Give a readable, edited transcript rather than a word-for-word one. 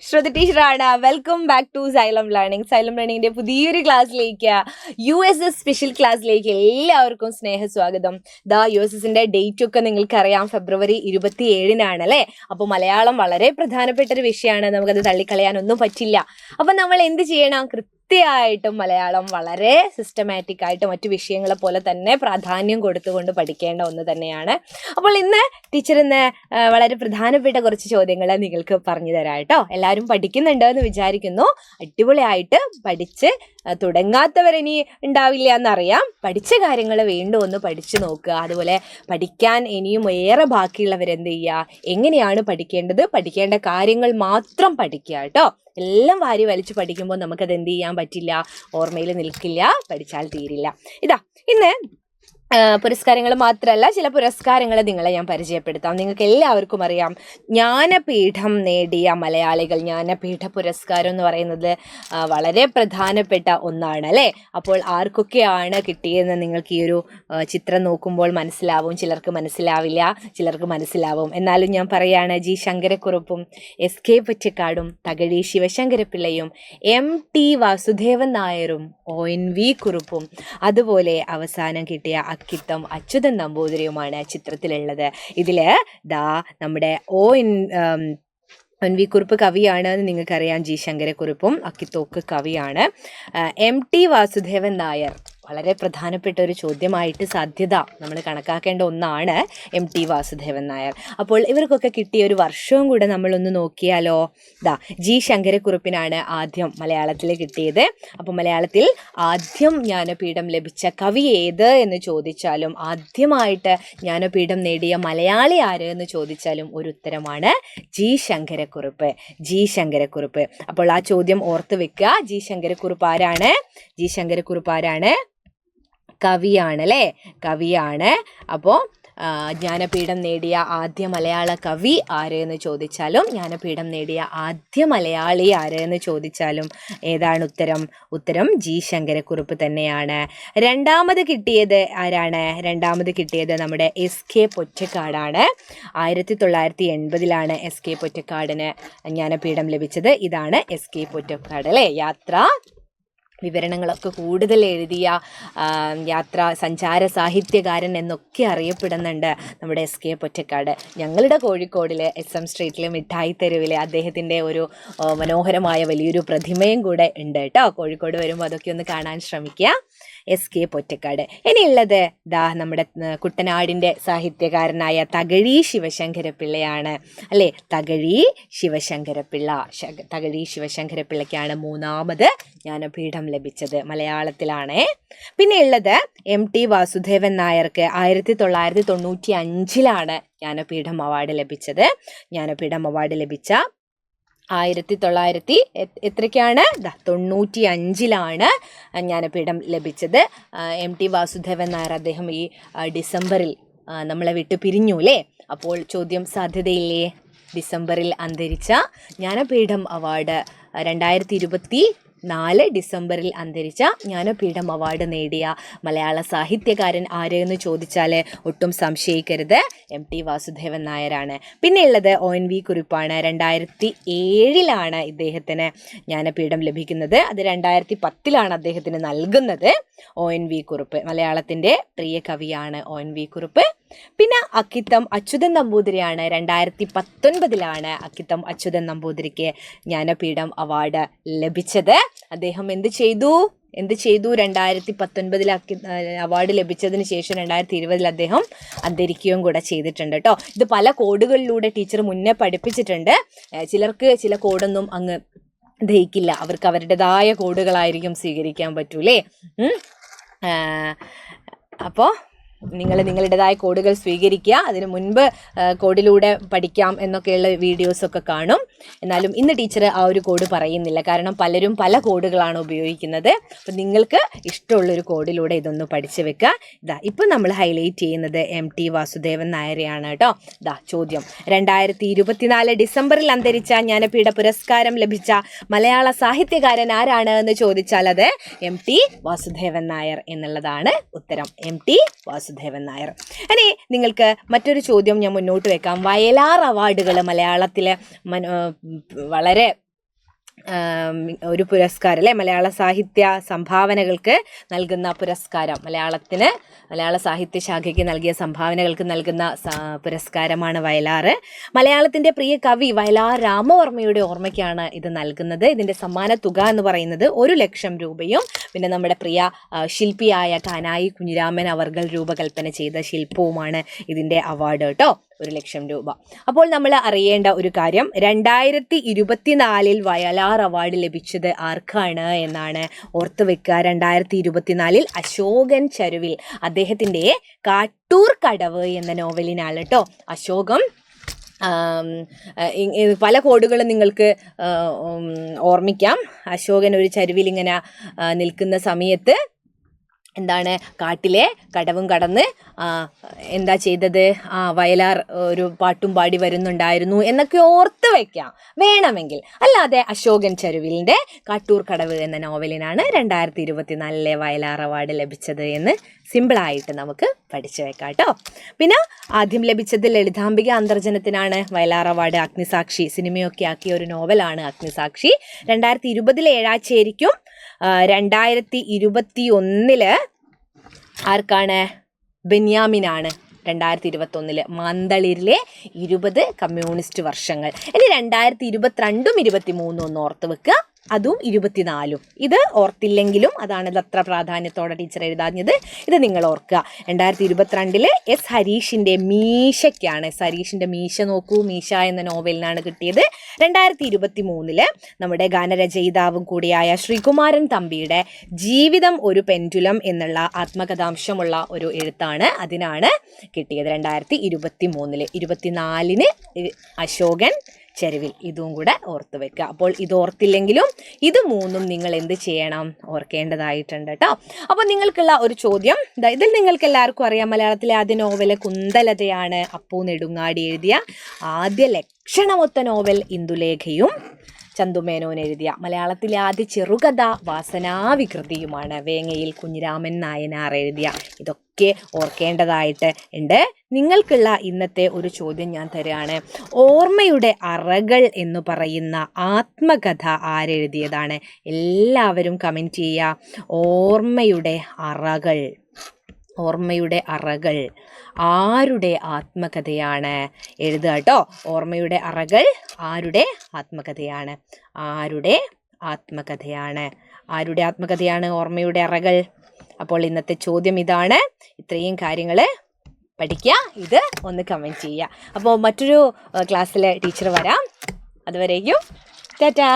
ശ്രുതി ടീച്ചറാണ്. Welcome back to Xylem learning. Xylem ലേണിംഗിന്റെ പുതിയൊരു ക്ലാസ്സിലേക്ക്, USS സ്പെഷ്യൽ ക്ലാസ്സിലേക്ക് എല്ലാവർക്കും സ്നേഹസ്വാഗതം. USSന്റെ ഡേറ്റ് ഒക്കെ നിങ്ങൾക്കറിയാം, February 27-നാണ് അല്ലേ? അപ്പോൾ മലയാളം വളരെ പ്രധാനപ്പെട്ട ഒരു വിഷയമാണ്, നമുക്കത് തള്ളിക്കളയാനൊന്നും പറ്റില്ല. അപ്പം നമ്മൾ എന്ത് ചെയ്യണം? കൃത്യമായിട്ടും മലയാളം വളരെ സിസ്റ്റമാറ്റിക് ആയിട്ട് മറ്റു വിഷയങ്ങളെ പോലെ തന്നെ പ്രാധാന്യം കൊടുത്തുകൊണ്ട് പഠിക്കേണ്ട ഒന്ന് തന്നെയാണ്. അപ്പോൾ ഇന്ന് ടീച്ചർ വളരെ പ്രധാനപ്പെട്ട കുറച്ച് ചോദ്യങ്ങൾ നിങ്ങൾക്ക് പറഞ്ഞു തരാം കേട്ടോ. എല്ലാവരും പഠിക്കുന്നുണ്ട് എന്ന് വിചാരിക്കുന്നു. അടിപൊളിയായിട്ട് പഠിച്ച് തുടങ്ങാത്തവരിനി ഉണ്ടാവില്ല എന്നറിയാം. പഠിച്ച കാര്യങ്ങൾ വീണ്ടും ഒന്ന് പഠിച്ചു നോക്കുക. അതുപോലെ പഠിക്കാൻ ഇനിയും ഏറെ ബാക്കിയുള്ളവരെന്ത് ചെയ്യുക, എങ്ങനെയാണ് പഠിക്കേണ്ടത്, പഠിക്കേണ്ട കാര്യങ്ങൾ മാത്രം പഠിക്കുക കേട്ടോ. എല്ലാം വാരി വലിച്ചു പഠിക്കുമ്പോൾ നമുക്കത് എന്ത് ചെയ്യാൻ പറ്റില്ല, ഓർമ്മയിൽ നിൽക്കില്ല, പഠിച്ചാൽ തീരില്ല. ഇന്ന് പുരസ്കാരങ്ങൾ മാത്രമല്ല, ചില പുരസ്കാരങ്ങൾ നിങ്ങളെ ഞാൻ പരിചയപ്പെടുത്താം. നിങ്ങൾക്ക് എല്ലാവർക്കും അറിയാം, ജ്ഞാനപീഠം നേടിയ മലയാളികൾ. ജ്ഞാനപീഠ പുരസ്കാരം എന്ന് പറയുന്നത് വളരെ പ്രധാനപ്പെട്ട ഒന്നാണ് അല്ലേ? അപ്പോൾ ആർക്കൊക്കെയാണ് കിട്ടിയതെന്ന് നിങ്ങൾക്ക് ഈ ഒരു ചിത്രം നോക്കുമ്പോൾ മനസ്സിലാവും. ചിലർക്ക് മനസ്സിലാവില്ല, ചിലർക്ക് മനസ്സിലാവും. എന്നാലും ഞാൻ പറയുകയാണ്, ജി ശങ്കരക്കുറുപ്പും SK പൊറ്റക്കാടും തകഴി ശിവശങ്കരപ്പിള്ളയും MT വാസുദേവൻ നായരും ONV കുറുപ്പും അതുപോലെ അവസാനം കിട്ടിയ അക്കിത്തം അച്യുതൻ നമ്പൂതിരിയുമാണ് ചിത്രത്തിലുള്ളത്. ഇതില് നമ്മുടെ ONV കുറുപ്പ് കവിയാണ് എന്ന് നിങ്ങൾക്കറിയാം. ജി ശങ്കരക്കുറുപ്പും അക്കിത്തോക്ക് കവിയാണ്. MT വാസുദേവൻ നായർ വളരെ പ്രധാനപ്പെട്ട ഒരു ചോദ്യമായിട്ട് സാധ്യത നമ്മൾ കണക്കാക്കേണ്ട ഒന്നാണ് MT വാസുദേവൻ നായർ. അപ്പോൾ ഇവർക്കൊക്കെ കിട്ടിയ ഒരു വർഷവും കൂടെ നമ്മളൊന്ന് നോക്കിയാലോ. ജി ശങ്കരക്കുറുപ്പിനാണ് ആദ്യം മലയാളത്തിൽ കിട്ടിയത്. അപ്പോൾ മലയാളത്തിൽ ആദ്യം ജ്ഞാനപീഠം ലഭിച്ച കവി ഏത് എന്ന് ചോദിച്ചാലും, ആദ്യമായിട്ട് ജ്ഞാനപീഠം നേടിയ മലയാളി ആര് എന്ന് ചോദിച്ചാലും ഒരു ഉത്തരമാണ് ജി ശങ്കരക്കുറുപ്പ്. ജി ശങ്കരക്കുറുപ്പ്. അപ്പോൾ ആ ചോദ്യം ഓർത്ത് വെക്കുക. ജി ശങ്കരക്കുറുപ്പ് ആരാണ്? ജി ശങ്കരക്കുറുപ്പ് ആരാണ്? കവിയാണ് അല്ലേ? കവിയാണ്. അപ്പോൾ ജ്ഞാനപീഠം നേടിയ ആദ്യ മലയാള കവി ആര് എന്ന് ചോദിച്ചാലും, ജ്ഞാനപീഠം നേടിയ ആദ്യ മലയാളി ആര് എന്ന് ചോദിച്ചാലും ഏതാണ് ഉത്തരം? ഉത്തരം ജി ശങ്കരക്കുറുപ്പ് തന്നെയാണ്. രണ്ടാമത് കിട്ടിയത് ആരാണ്? രണ്ടാമത് കിട്ടിയത് നമ്മുടെ SK പൊറ്റക്കാടാണ്. 1980-ലാണ് SK പൊറ്റക്കാടിന് ജ്ഞാനപീഠം ലഭിച്ചത്. ഇതാണ് SK പൊറ്റക്കാട് അല്ലേ? വിവരണങ്ങളൊക്കെ കൂടുതൽ എഴുതിയ യാത്രാ സഞ്ചാര സാഹിത്യകാരൻ എന്നൊക്കെ അറിയപ്പെടുന്നുണ്ട് നമ്മുടെ SK പൊറ്റക്കാട്. ഞങ്ങളുടെ കോഴിക്കോടിൽ SM സ്ട്രീറ്റിൽ മിഠായി തെരുവിൽ അദ്ദേഹത്തിൻ്റെ ഒരു മനോഹരമായ വലിയൊരു പ്രതിമയും കൂടെ ഉണ്ട് കേട്ടോ. കോഴിക്കോട് വരുമ്പോൾ അതൊക്കെ ഒന്ന് കാണാൻ ശ്രമിക്കുക. SK പൊറ്റക്കാട്. ഇനിയുള്ളത് നമ്മുടെ കുട്ടനാടിൻ്റെ സാഹിത്യകാരനായ തകഴി ശിവശങ്കരപ്പിള്ളയാണ് അല്ലേ? തകഴി ശിവശങ്കരപ്പിള്ള. തകഴി ശിവശങ്കരപ്പിള്ളയ്ക്കാണ് മൂന്നാമത് ജ്ഞാനപീഠം ലഭിച്ചത്. മലയാളത്തിലാണ്. പിന്നെ ഉള്ളത് MT വാസുദേവൻ നായർക്ക് 1995-ലാണ് ജ്ഞാനപീഠം അവാർഡ് ലഭിച്ചത്. ജ്ഞാനപീഠം അവാർഡ് ലഭിച്ച 1995-ലാണ് ജ്ഞാനപീഠം ലഭിച്ചത്. MT വാസുദേവൻ നായർ അദ്ദേഹം ഈ ഡിസംബറിൽ നമ്മളെ വിട്ട് പിരിഞ്ഞു അല്ലേ? അപ്പോൾ ചോദ്യം സാധ്യതയില്ലേ? ഡിസംബറിൽ അന്തരിച്ച ജ്ഞാനപീഠം അവാർഡ് 2024 ഡിസംബറിൽ അന്തരിച്ച ജ്ഞാനപീഠം അവാർഡ് നേടിയ മലയാള സാഹിത്യകാരൻ ആര് എന്ന് ചോദിച്ചാൽ ഒട്ടും സംശയിക്കരുത്, MT വാസുദേവൻ നായരാണ്. പിന്നെ ഉള്ളത് ONV കുറുപ്പാണ്. 2007-ലാണ് ഇദ്ദേഹത്തിന് ജ്ഞാനപീഠം ലഭിക്കുന്നത്. അത് 2010-ലാണ് അദ്ദേഹത്തിന് നൽകുന്നത്. ONV കുറുപ്പ് മലയാളത്തിൻ്റെ പ്രിയ കവിയാണ് ONV കുറുപ്പ്. പിന്നെ അക്കിത്തം അച്യുതൻ നമ്പൂതിരിയാണ്. 2019-ലാണ് അക്കിത്തം അച്യുതൻ നമ്പൂതിരിക്ക് ജ്ഞാനപീഠം അവാർഡ് ലഭിച്ചത്. അദ്ദേഹം എന്ത് ചെയ്തു? 2019 അവാർഡ് ലഭിച്ചതിന് ശേഷം 2020 അദ്ദേഹം അന്തരിക്കുകയും കൂടെ ചെയ്തിട്ടുണ്ട് കേട്ടോ. ഇത് പല കോഡുകളിലൂടെ ടീച്ചർ മുന്നേ പഠിപ്പിച്ചിട്ടുണ്ട്. ചിലർക്ക് ചില കോഡൊന്നും അങ്ങ് ദഹിക്കില്ല, അവർക്ക് അവരുടേതായ കോഡുകളായിരിക്കും സ്വീകരിക്കാൻ പറ്റൂലേ. അപ്പോൾ നിങ്ങൾ നിങ്ങളുടേതായ കോഡുകൾ സ്വീകരിക്കുക. അതിന് മുൻപ് കോഡിലൂടെ പഠിക്കാം എന്നൊക്കെയുള്ള വീഡിയോസൊക്കെ കാണും. എന്നാലും ഇന്ന് ടീച്ചർ ആ ഒരു കോഡ് പറയുന്നില്ല, കാരണം പലരും പല കോഡുകളാണ് ഉപയോഗിക്കുന്നത്. അപ്പം നിങ്ങൾക്ക് ഇഷ്ടമുള്ളൊരു കോഡിലൂടെ ഇതൊന്ന് പഠിച്ചു വെക്കുക. ഇപ്പം നമ്മൾ ഹൈലൈറ്റ് ചെയ്യുന്നത് MT വാസുദേവൻ നായരെയാണ് കേട്ടോ. ചോദ്യം, 2024 ഡിസംബറിൽ അന്തരിച്ച ജ്ഞാനപീഠ പുരസ്കാരം ലഭിച്ച മലയാള സാഹിത്യകാരൻ ആരാണ് എന്ന് ചോദിച്ചാൽ അത് MT വാസുദേവൻ നായർ എന്നുള്ളതാണ് ഉത്തരം. MT വാസുദേവൻ നായർ. ഇനി നിങ്ങൾക്ക് മറ്റൊരു ചോദ്യം ഞാൻ മുന്നോട്ട് വെക്കാം. വയലാർ അവാർഡുകൾ മലയാളത്തിലെ വളരെ ഒരു പുരസ്കാരം അല്ലെ, മലയാള സാഹിത്യ സംഭാവനകൾക്ക് നൽകുന്ന പുരസ്കാരം, മലയാള സാഹിത്യ ശാഖയ്ക്ക് നൽകിയ സംഭാവനകൾക്ക് നൽകുന്ന പുരസ്കാരമാണ് വയലാർ. മലയാളത്തിൻ്റെ പ്രിയ കവി വയലാർ രാമവർമ്മയുടെ ഓർമ്മയ്ക്കാണ് ഇത് നൽകുന്നത്. ഇതിൻ്റെ സമ്മാന തുക എന്ന് പറയുന്നത് 1,00,000 രൂപയും പിന്നെ നമ്മുടെ പ്രിയ ശില്പിയായ കാനായി കുഞ്ഞിരാമൻ അവർകൾ രൂപകൽപ്പന ചെയ്ത ശില്പവുമാണ് ഇതിൻ്റെ അവാർഡ് കേട്ടോ, 1,00,000 രൂപ. അപ്പോൾ നമ്മൾ അറിയേണ്ട ഒരു കാര്യം, 2024 വയലാർ അവാർഡ് ലഭിച്ചത് ആർക്കാണ് എന്നാണ് ഓർത്ത് വെക്കുക. 2024 അശോകൻ ചരുവിൽ, അദ്ദേഹത്തിൻ്റെ കാട്ടൂർ കടവ് എന്ന നോവലിനാണ് കേട്ടോ. അശോകം പല കോഡുകളും നിങ്ങൾക്ക് ഓർമ്മിക്കാം. അശോകൻ ഒരു ചരുവിൽ ഇങ്ങനെ നിൽക്കുന്ന സമയത്ത് എന്താണ്, കാട്ടിലെ കടവും കടന്ന് എന്താ ചെയ്തത്, വയലാർ ഒരു പാട്ടും പാടി വരുന്നുണ്ടായിരുന്നു എന്നൊക്കെ ഓർത്ത് വയ്ക്കാം വേണമെങ്കിൽ. അല്ലാതെ അശോകൻ ചരുവിലിൻ്റെ കാട്ടൂർ കടവ് എന്ന നോവലിനാണ് 2024 വയലാർ അവാർഡ് ലഭിച്ചത് എന്ന് സിമ്പിളായിട്ട് നമുക്ക് പഠിച്ചു വെക്കാം കേട്ടോ. പിന്നെ ആദ്യം ലഭിച്ചത് ലളിതാംബിക അന്തർജനത്തിനാണ് വയലാർ അവാർഡ്. അഗ്നിസാക്ഷി സിനിമയൊക്കെ ആക്കിയ ഒരു നോവലാണ് അഗ്നിസാക്ഷി. 2020 ഏഴാച്ചേരിക്കും 2021 ആർക്കാണ്, ബെന്യാമിനാണ്. 2021 മാന്തളിരിലെ 20 കമ്മ്യൂണിസ്റ്റ് വർഷങ്ങൾ. ഇനി 2022 23 ഒന്ന് ഓർത്ത് വെക്കുക, അതും 24. ഇത് ഓർത്തില്ലെങ്കിലും അതാണ് ഇത് അത്ര പ്രാധാന്യത്തോടെ ടീച്ചർ എഴുതാഞ്ഞത്, ഇത് നിങ്ങൾ ഓർക്കുക. 2022 എസ് ഹരീഷിൻ്റെ മീശയ്ക്കാണ്. എസ് ഹരീഷിൻ്റെ മീശ നോക്കൂ, മീശ എന്ന നോവലിനാണ് കിട്ടിയത്. 2023 നമ്മുടെ ഗാനരചയിതാവും കൂടിയായ ശ്രീകുമാരൻ തമ്പിയുടെ ജീവിതം ഒരു പെൻഡുലം എന്നുള്ള ആത്മകഥാംശമുള്ള ഒരു എഴുത്താണ്, അതിനാണ് കിട്ടിയത് 2023. 24 അശോകൻ ചരുവിൽ, ഇതും കൂടെ ഓർത്ത് വെക്കുക. അപ്പോൾ ഇത് ഓർത്തില്ലെങ്കിലും ഇത് മൂന്നും നിങ്ങൾ എന്ത് ചെയ്യണം, ഓർക്കേണ്ടതായിട്ടുണ്ട് കേട്ടോ. അപ്പോൾ നിങ്ങൾക്കുള്ള ഒരു ചോദ്യം, ഇതിൽ നിങ്ങൾക്ക് എല്ലാവർക്കും അറിയാം, മലയാളത്തിലെ ആദ്യ നോവല് കുന്തലതയാണ്. അപ്പു നെടുങ്ങാടി എഴുതിയ ആദ്യ ലക്ഷണമൊത്ത നോവൽ ഇന്ദുലേഖയും ചന്തുമേനോൻ എഴുതിയ മലയാളത്തിലെ ആദ്യ ചെറുകഥ വാസനാവികൃതിയുമാണ്. വേങ്ങയിൽ കുഞ്ഞിരാമൻ നായനാർ എഴുതിയ. ഇതൊക്കെ ഓർക്കേണ്ടതായിട്ട് ഉണ്ട്. നിങ്ങൾക്കുള്ള ഇന്നത്തെ ഒരു ചോദ്യം ഞാൻ തരികയാണ്. ഓർമ്മയുടെ അറകൾ എന്ന് പറയുന്ന ആത്മകഥ ആരെഴുതിയതാണ്? എല്ലാവരും കമൻറ്റ് ചെയ്യുക. ഓർമ്മയുടെ അറകൾ, ഓർമ്മയുടെ അറകൾ ആരുടെ ആത്മകഥയാണ്? എഴുതുക കേട്ടോ. ഓർമ്മയുടെ അറകൾ ആരുടെ ആത്മകഥയാണ്? ആരുടെ ആത്മകഥയാണ്? ആരുടെ ആത്മകഥയാണ് ഓർമ്മയുടെ അറകൾ? അപ്പോൾ ഇന്നത്തെ ചോദ്യം ഇതാണ്. ഇത്രയും കാര്യങ്ങൾ പഠിക്കുക, ഇത് ഒന്ന് കമൻറ്റ് ചെയ്യുക. അപ്പോൾ മറ്റൊരു ക്ലാസ്സിൽ ടീച്ചർ വരാം. അതുവരേക്കും ടാറ്റാ.